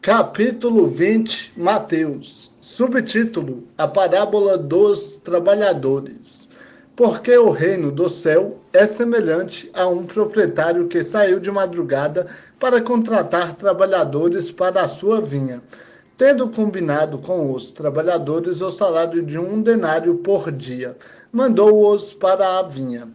Capítulo 20, Mateus. Subtítulo: A parábola dos trabalhadores. Porque o reino do céu é semelhante a um proprietário que saiu de madrugada para contratar trabalhadores para a sua vinha. Tendo combinado com os trabalhadores o salário de 1 denário por dia, mandou-os para a vinha.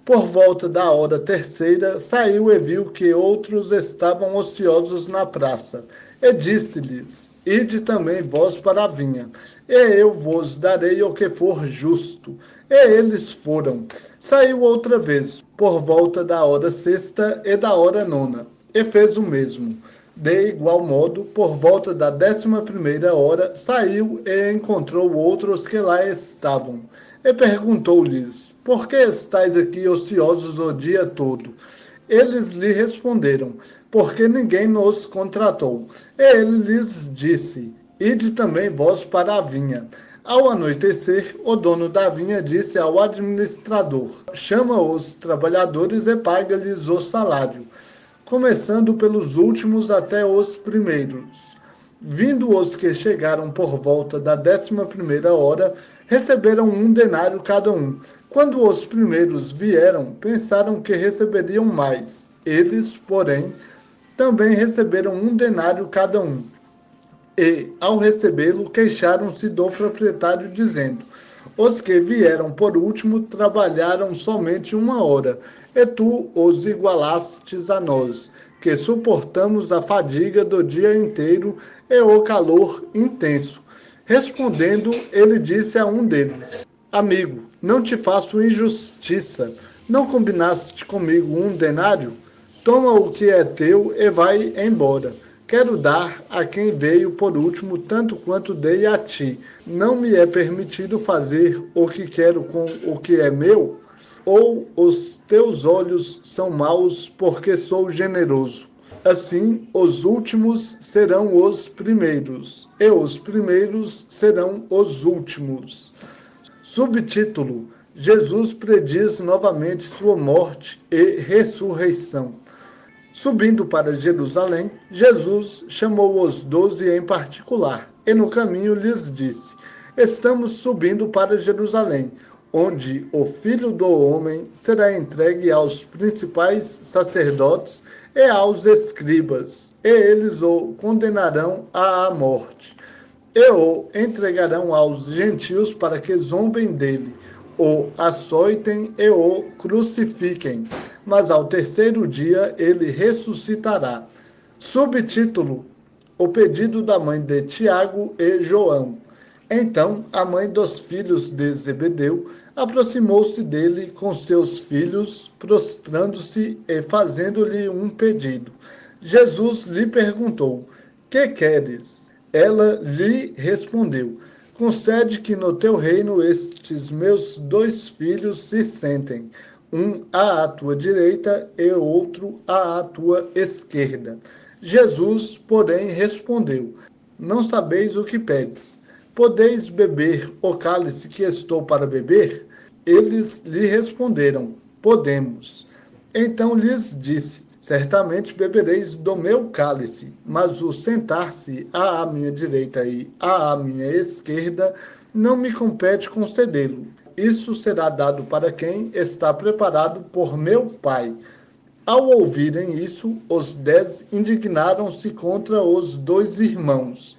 Por volta da hora terceira, saiu e viu que outros estavam ociosos na praça. E disse-lhes: Ide também vós para a vinha, e eu vos darei o que for justo. E eles foram. Saiu outra vez, por volta da hora sexta e da hora nona, e fez o mesmo. De igual modo, por volta da 11ª hora, saiu e encontrou outros que lá estavam. E perguntou-lhes: Por que estáis aqui ociosos o dia todo? Eles lhe responderam: Porque ninguém nos contratou. E ele lhes disse: Ide também vós para a vinha. Ao anoitecer, o dono da vinha disse ao administrador: Chama os trabalhadores e paga-lhes o salário, começando pelos últimos até os primeiros. Vindo os que chegaram por volta da 11ª hora, receberam 1 denário cada um. Quando os primeiros vieram, pensaram que receberiam mais. Eles, porém, também receberam 1 denário cada um. E, ao recebê-lo, queixaram-se do proprietário, dizendo: Os que vieram por último trabalharam somente 1 hora, e tu os igualastes a nós, que suportamos a fadiga do dia inteiro e o calor intenso. Respondendo, ele disse a um deles: Amigo, não te faço injustiça. Não combinaste comigo 1 denário? Toma o que é teu e vai embora. Quero dar a quem veio por último tanto quanto dei a ti. Não me é permitido fazer o que quero com o que é meu? Ou os teus olhos são maus porque sou generoso? Assim, os últimos serão os primeiros, e os primeiros serão os últimos. Subtítulo: Jesus prediz novamente sua morte e ressurreição. Subindo para Jerusalém, Jesus chamou os 12 em particular, e no caminho lhes disse: Estamos subindo para Jerusalém, onde o Filho do Homem será entregue aos principais sacerdotes e aos escribas, e eles o condenarão à morte, e o entregarão aos gentios para que zombem dele, o açoitem e o crucifiquem, mas ao terceiro dia ele ressuscitará. Subtítulo: O pedido da mãe de Tiago e João. Então a mãe dos filhos de Zebedeu aproximou-se dele com seus filhos, prostrando-se e fazendo-lhe um pedido. Jesus lhe perguntou: Que queres? Ela lhe respondeu: Concede que no teu reino estes meus 2 filhos se sentem, um à tua direita e outro à tua esquerda. Jesus, porém, respondeu: Não sabeis o que pedes. Podeis beber o cálice que estou para beber? Eles lhe responderam: Podemos. Então lhes disse: Certamente bebereis do meu cálice, mas o sentar-se à minha direita e à minha esquerda não me compete concedê-lo. Isso será dado para quem está preparado por meu Pai. Ao ouvirem isso, os 10 indignaram-se contra os 2 irmãos.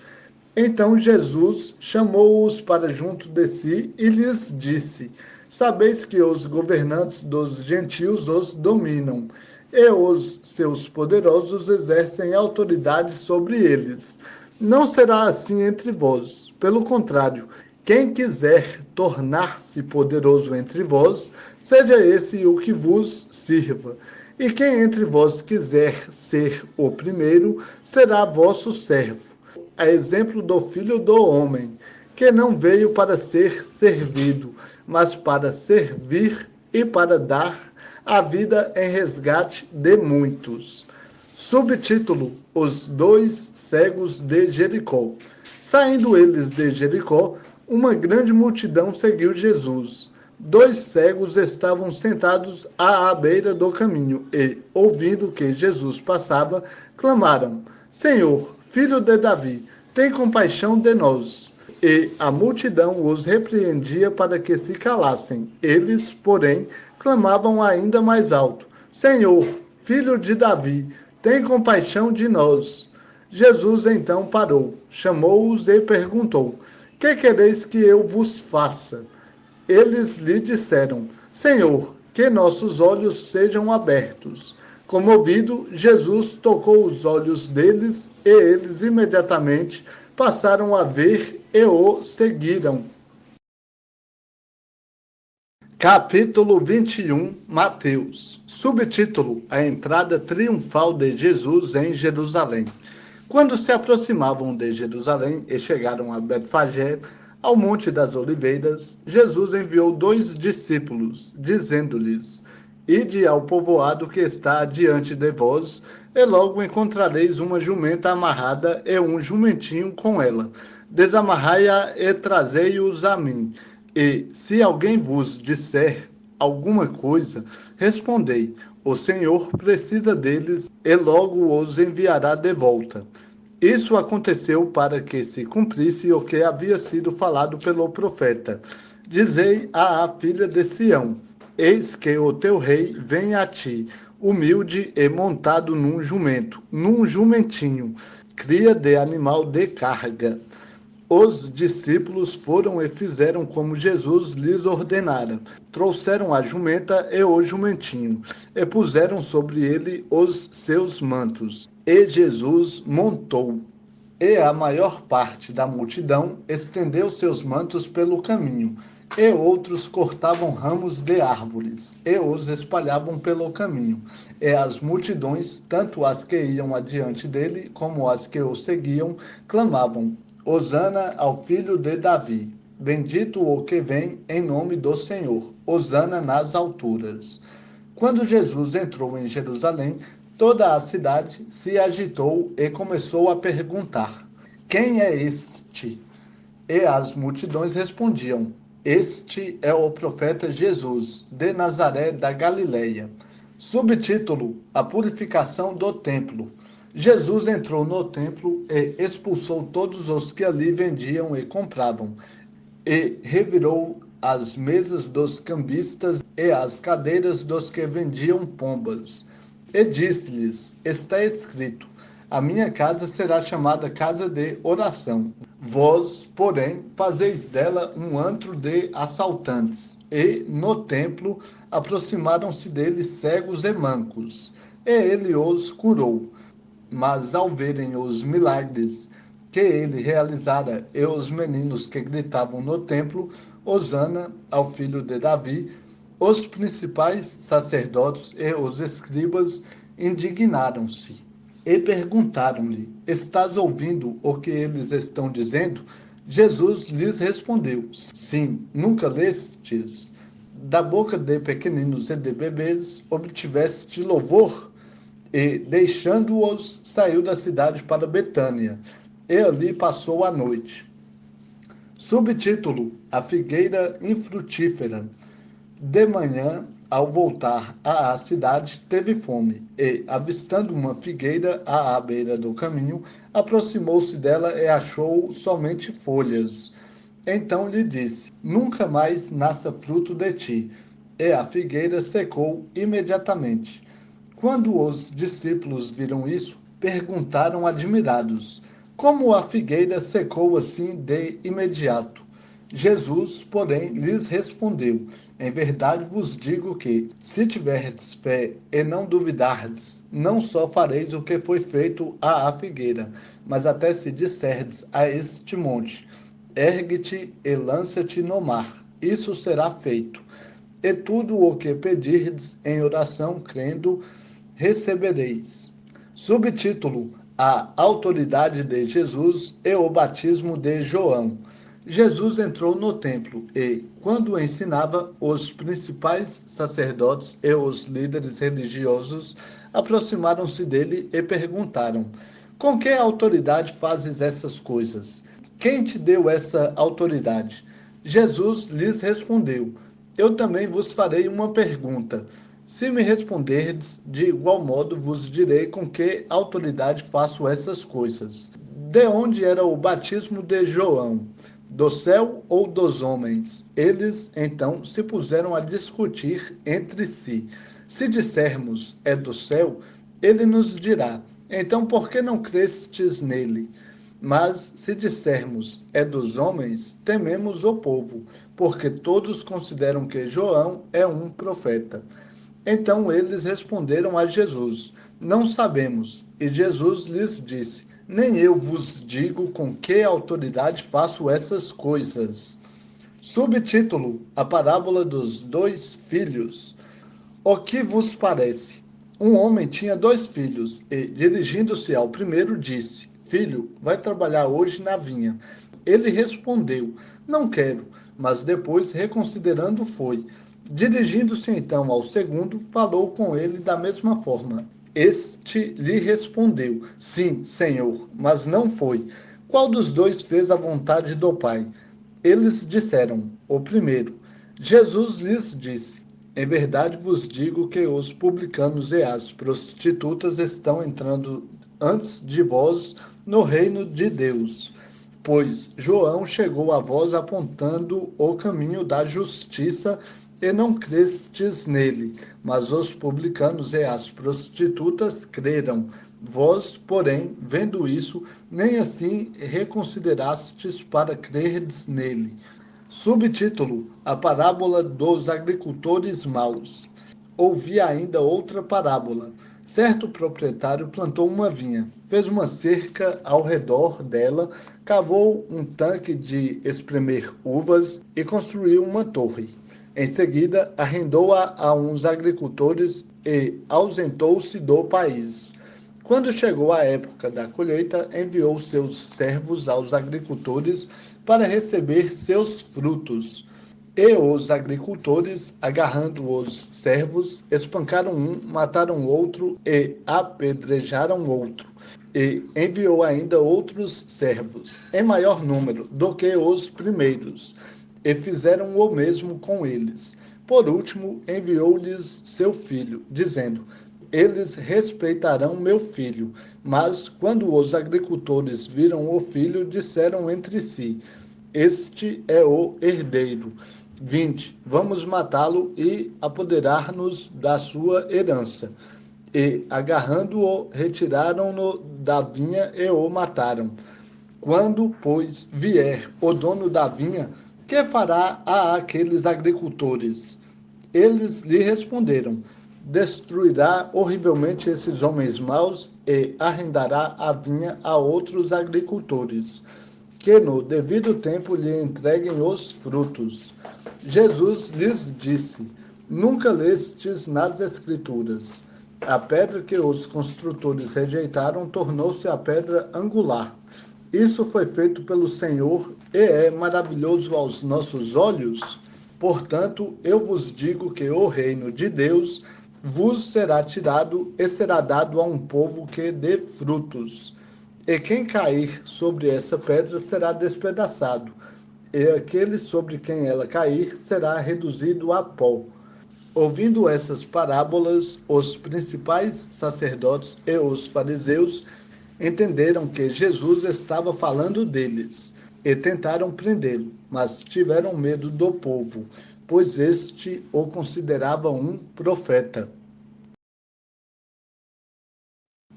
Então Jesus chamou-os para junto de si e lhes disse: Sabeis que os governantes dos gentios os dominam, e os seus poderosos exercem autoridade sobre eles. Não será assim entre vós. Pelo contrário, quem quiser tornar-se poderoso entre vós, seja esse o que vos sirva. E quem entre vós quiser ser o primeiro, será vosso servo. A exemplo do Filho do Homem, que não veio para ser servido, mas para servir e para dar a vida em resgate de muitos. Subtítulo: Os 2 cegos de Jericó. Saindo eles de Jericó, uma grande multidão seguiu Jesus. 2 cegos estavam sentados à beira do caminho e, ouvindo que Jesus passava, clamaram: Senhor, filho de Davi, tem compaixão de nós. E a multidão os repreendia para que se calassem. Eles, porém, clamavam ainda mais alto: Senhor, filho de Davi, tem compaixão de nós. Jesus então parou, chamou-os e perguntou: Que quereis que eu vos faça? Eles lhe disseram: Senhor, que nossos olhos sejam abertos. Comovido, Jesus tocou os olhos deles e eles imediatamente passaram a ver e o seguiram. Capítulo 21, Mateus. Subtítulo: A entrada triunfal de Jesus em Jerusalém. Quando se aproximavam de Jerusalém e chegaram a Betfagé, ao Monte das Oliveiras, Jesus enviou 2 discípulos, dizendo-lhes: Ide ao povoado que está diante de vós, e logo encontrareis uma jumenta amarrada e um jumentinho com ela. Desamarrai-a e trazei-os a mim. E, se alguém vos disser alguma coisa, respondei: O Senhor precisa deles e logo os enviará de volta. Isso aconteceu para que se cumprisse o que havia sido falado pelo profeta. Dizei à filha de Sião: Eis que o teu rei vem a ti, humilde e montado num jumento, num jumentinho, cria de animal de carga. Os discípulos foram e fizeram como Jesus lhes ordenara. Trouxeram a jumenta e o jumentinho, e puseram sobre ele os seus mantos. E Jesus montou. E a maior parte da multidão estendeu seus mantos pelo caminho, e outros cortavam ramos de árvores, e os espalhavam pelo caminho. E as multidões, tanto as que iam adiante dele, como as que o seguiam, clamavam: Hosana ao filho de Davi. Bendito o que vem em nome do Senhor. Hosana nas alturas. Quando Jesus entrou em Jerusalém, toda a cidade se agitou e começou a perguntar: Quem é este? E as multidões respondiam: Este é o profeta Jesus, de Nazaré da Galileia. Subtítulo: A purificação do templo. Jesus entrou no templo e expulsou todos os que ali vendiam e compravam, e revirou as mesas dos cambistas e as cadeiras dos que vendiam pombas. E disse-lhes: Está escrito: A minha casa será chamada casa de oração. Vós, porém, fazeis dela um antro de assaltantes. E, no templo, aproximaram-se dele cegos e mancos, e ele os curou. Mas ao verem os milagres que ele realizara e os meninos que gritavam no templo: Hosana ao filho de Davi, os principais sacerdotes e os escribas indignaram-se e perguntaram-lhe: Estás ouvindo o que eles estão dizendo? Jesus lhes respondeu: Sim, nunca lestes? Da boca de pequeninos e de bebês obtiveste louvor? E, deixando-os, saiu da cidade para Betânia, e ali passou a noite. Subtítulo: A figueira infrutífera. De manhã, ao voltar à cidade, teve fome, e, avistando uma figueira à beira do caminho, aproximou-se dela e achou somente folhas. Então lhe disse: Nunca mais nasça fruto de ti. E a figueira secou imediatamente. Quando os discípulos viram isso, perguntaram admirados: Como a figueira secou assim de imediato? Jesus, porém, lhes respondeu: Em verdade vos digo que, se tiverdes fé e não duvidardes, não só fareis o que foi feito à figueira, mas até se disserdes a este monte: Ergue-te e lança-te no mar, isso será feito. E tudo o que pedirdes em oração, crendo, recebereis. Subtítulo: A autoridade de Jesus e o batismo de João. Jesus entrou no templo e, quando ensinava, os principais sacerdotes e os líderes religiosos aproximaram-se dele e perguntaram: Com que autoridade fazes essas coisas? Quem te deu essa autoridade? Jesus lhes respondeu: Eu também vos farei uma pergunta. Se me responderdes, de igual modo vos direi com que autoridade faço essas coisas. De onde era o batismo de João? Do céu ou dos homens? Eles, então, se puseram a discutir entre si. Se dissermos, é do céu, ele nos dirá, então por que não crestes nele? Mas se dissermos, é dos homens, tememos o povo, porque todos consideram que João é um profeta. Então eles responderam a Jesus, não sabemos. E Jesus lhes disse, nem eu vos digo com que autoridade faço essas coisas. Subtítulo: A parábola dos dois filhos. O que vos parece? Um homem tinha dois filhos e, dirigindo-se ao primeiro, disse: Filho, vai trabalhar hoje na vinha. Ele respondeu: Não quero, mas depois, reconsiderando, foi. Dirigindo-se então ao segundo, falou com ele da mesma forma. Este lhe respondeu: Sim, senhor, mas não foi. Qual dos dois fez a vontade do Pai? Eles disseram: O primeiro. Jesus lhes disse: Em verdade vos digo que os publicanos e as prostitutas estão entrando antes de vós no reino de Deus. Pois João chegou a vós apontando o caminho da justiça e não crestes nele, mas os publicanos e as prostitutas creram. Vós, porém, vendo isso, nem assim reconsiderastes para crerdes nele. Subtítulo: A parábola dos agricultores maus. Ouvi ainda outra parábola. Certo proprietário plantou uma vinha, fez uma cerca ao redor dela, cavou um tanque de espremer uvas e construiu uma torre. Em seguida, arrendou-a a uns agricultores e ausentou-se do país. Quando chegou a época da colheita, enviou seus servos aos agricultores para receber seus frutos. E os agricultores, agarrando os servos, espancaram um, mataram outro e apedrejaram outro. E enviou ainda outros servos, em maior número do que os primeiros, e fizeram o mesmo com eles. Por último, enviou-lhes seu filho, dizendo: Eles respeitarão meu filho. Mas, quando os agricultores viram o filho, disseram entre si: Este é o herdeiro. Vinde, vamos matá-lo e apoderar-nos da sua herança. E, agarrando-o, retiraram-no da vinha e o mataram. Quando, pois, vier o dono da vinha, que fará a aqueles agricultores? Eles lhe responderam: Destruirá horrivelmente esses homens maus e arrendará a vinha a outros agricultores, que no devido tempo lhe entreguem os frutos. Jesus lhes disse: Nunca lestes nas Escrituras: A pedra que os construtores rejeitaram tornou-se a pedra angular. Isso foi feito pelo Senhor e é maravilhoso aos nossos olhos. Portanto, eu vos digo que o reino de Deus vos será tirado e será dado a um povo que dê frutos. E quem cair sobre essa pedra será despedaçado, e aquele sobre quem ela cair será reduzido a pó. Ouvindo essas parábolas, os principais sacerdotes e os fariseus entenderam que Jesus estava falando deles e tentaram prendê-lo, mas tiveram medo do povo, pois este o considerava um profeta.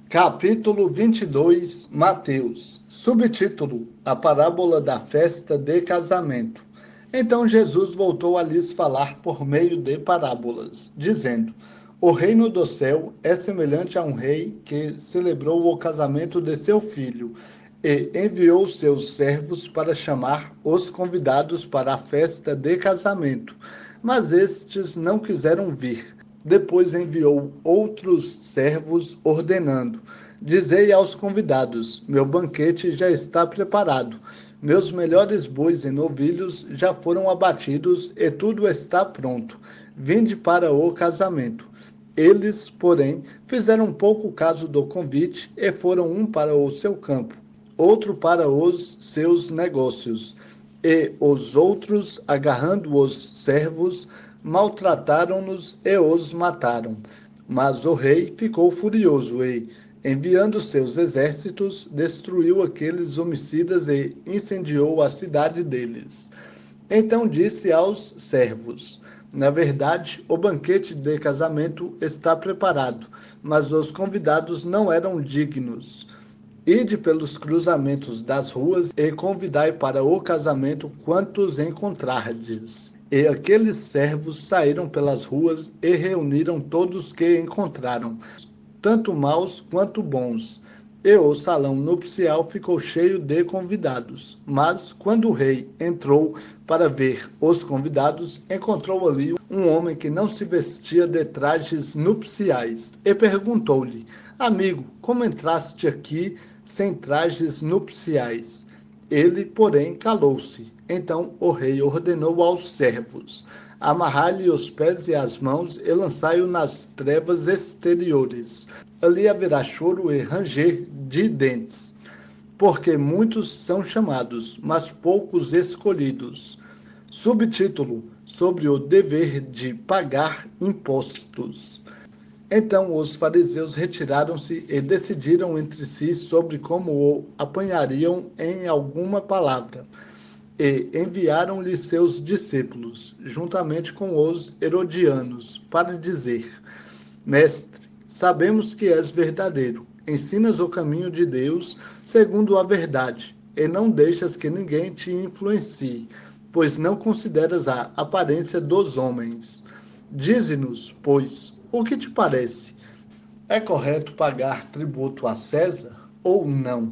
Capítulo 22, Mateus. Subtítulo: A parábola da festa de casamento. Então Jesus voltou a lhes falar por meio de parábolas, dizendo: O reino do céu é semelhante a um rei que celebrou o casamento de seu filho e enviou seus servos para chamar os convidados para a festa de casamento. Mas estes não quiseram vir. Depois enviou outros servos, ordenando: Dizei aos convidados: Meu banquete já está preparado. Meus melhores bois e novilhos já foram abatidos e tudo está pronto. Vinde para o casamento. Eles, porém, fizeram pouco caso do convite e foram um para o seu campo, outro para os seus negócios. E os outros, agarrando os servos, maltrataram-nos e os mataram. Mas o rei ficou furioso e, Enviando seus exércitos, destruiu aqueles homicidas e incendiou a cidade deles. Então disse aos servos: na verdade, o banquete de casamento está preparado, mas os convidados não eram dignos. Ide pelos cruzamentos das ruas e convidai para o casamento quantos encontrardes. E aqueles servos saíram pelas ruas e reuniram todos que encontraram, tanto maus quanto bons. E o salão nupcial ficou cheio de convidados. Mas, quando o rei entrou para ver os convidados, encontrou ali um homem que não se vestia de trajes nupciais e perguntou-lhe: amigo, como entraste aqui sem trajes nupciais? Ele, porém, calou-se. Então o rei ordenou aos servos: amarrai-lhe os pés e as mãos e lançai-o nas trevas exteriores. Ali haverá choro e ranger de dentes, porque muitos são chamados, mas poucos escolhidos. Subtítulo: sobre o dever de pagar impostos. Então os fariseus retiraram-se e decidiram entre si sobre como o apanhariam em alguma palavra. E enviaram-lhe seus discípulos, juntamente com os herodianos, para dizer: mestre, sabemos que és verdadeiro, ensinas o caminho de Deus segundo a verdade, e não deixas que ninguém te influencie, pois não consideras a aparência dos homens. Dize-nos, pois, o que te parece? É correto pagar tributo a César ou não?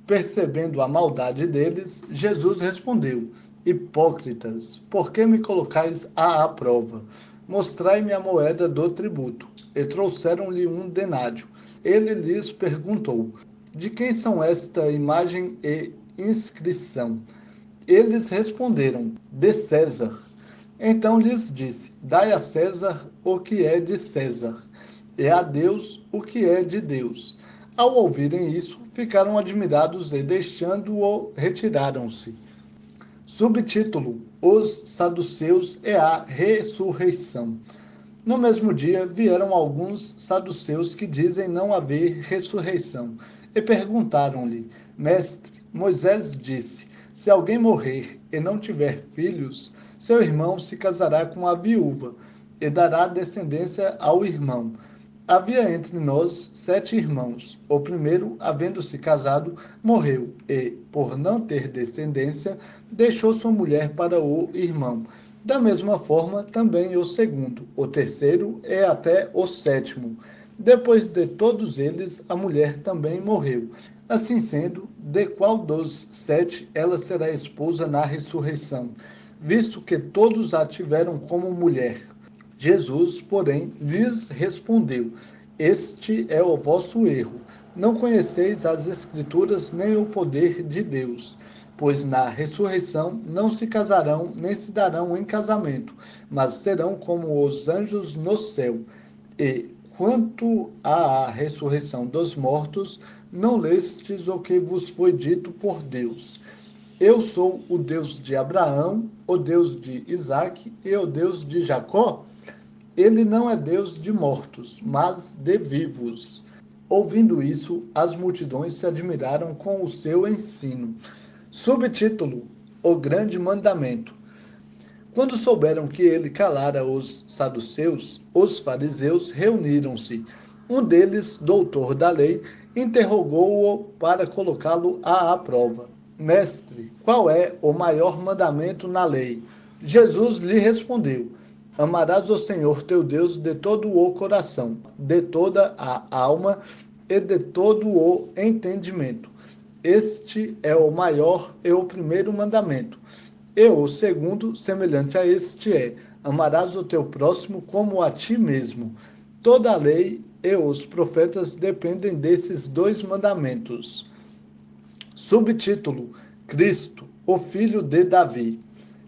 Percebendo a maldade deles, Jesus respondeu: hipócritas, por que me colocais à prova? Mostrai-me a moeda do tributo. E trouxeram-lhe um denário. Ele lhes perguntou: de quem são esta imagem e inscrição? Eles responderam: de César. Então lhes disse: dai a César o que é de César, e a Deus o que é de Deus. Ao ouvirem isso, ficaram admirados e, deixando-o, retiraram-se. Subtítulo: os saduceus e a ressurreição. No mesmo dia, vieram alguns saduceus que dizem não haver ressurreição, e perguntaram-lhe: mestre, Moisés disse: se alguém morrer e não tiver filhos, seu irmão se casará com a viúva e dará descendência ao irmão. Havia entre nós 7 irmãos. O primeiro, havendo-se casado, morreu e, por não ter descendência, deixou sua mulher para o irmão. Da mesma forma, também o segundo, o terceiro e até o sétimo. Depois de todos eles, a mulher também morreu. Assim sendo, de qual dos 7 ela será esposa na ressurreição, visto que todos a tiveram como mulher? Jesus, porém, lhes respondeu: este é o vosso erro. Não conheceis as Escrituras nem o poder de Deus. Pois na ressurreição não se casarão nem se darão em casamento, mas serão como os anjos no céu. E quanto à ressurreição dos mortos, não lestes o que vos foi dito por Deus: eu sou o Deus de Abraão, o Deus de Isaque e o Deus de Jacó? Ele não é Deus de mortos, mas de vivos. Ouvindo isso, as multidões se admiraram com o seu ensino. Subtítulo: o grande mandamento. Quando souberam que ele calara os saduceus, os fariseus reuniram-se. Um deles, doutor da lei, interrogou-o para colocá-lo à prova. Mestre, qual é o maior mandamento na lei? Jesus lhe respondeu: amarás o Senhor teu Deus de todo o coração, de toda a alma e de todo o entendimento. Este é o maior e o primeiro mandamento. E o segundo, semelhante a este, é: amarás o teu próximo como a ti mesmo. Toda a lei e os profetas dependem desses 2 mandamentos. Subtítulo: Cristo, o filho de Davi.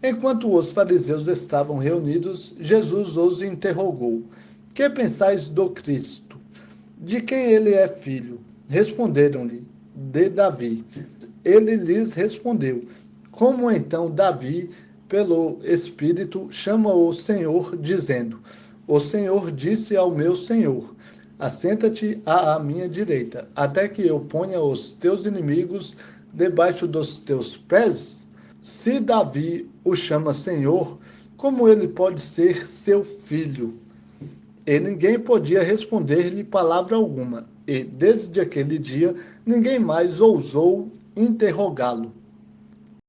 Enquanto os fariseus estavam reunidos, Jesus os interrogou: que pensais do Cristo? De quem ele é filho? Responderam-lhe: de Davi. Ele lhes respondeu: como então Davi, pelo Espírito, chama o Senhor, dizendo: o Senhor disse ao meu Senhor: assenta-te à minha direita, até que eu ponha os teus inimigos debaixo dos teus pés? Se Davi o chama Senhor, como ele pode ser seu filho? E ninguém podia responder-lhe palavra alguma, e desde aquele dia ninguém mais ousou interrogá-lo.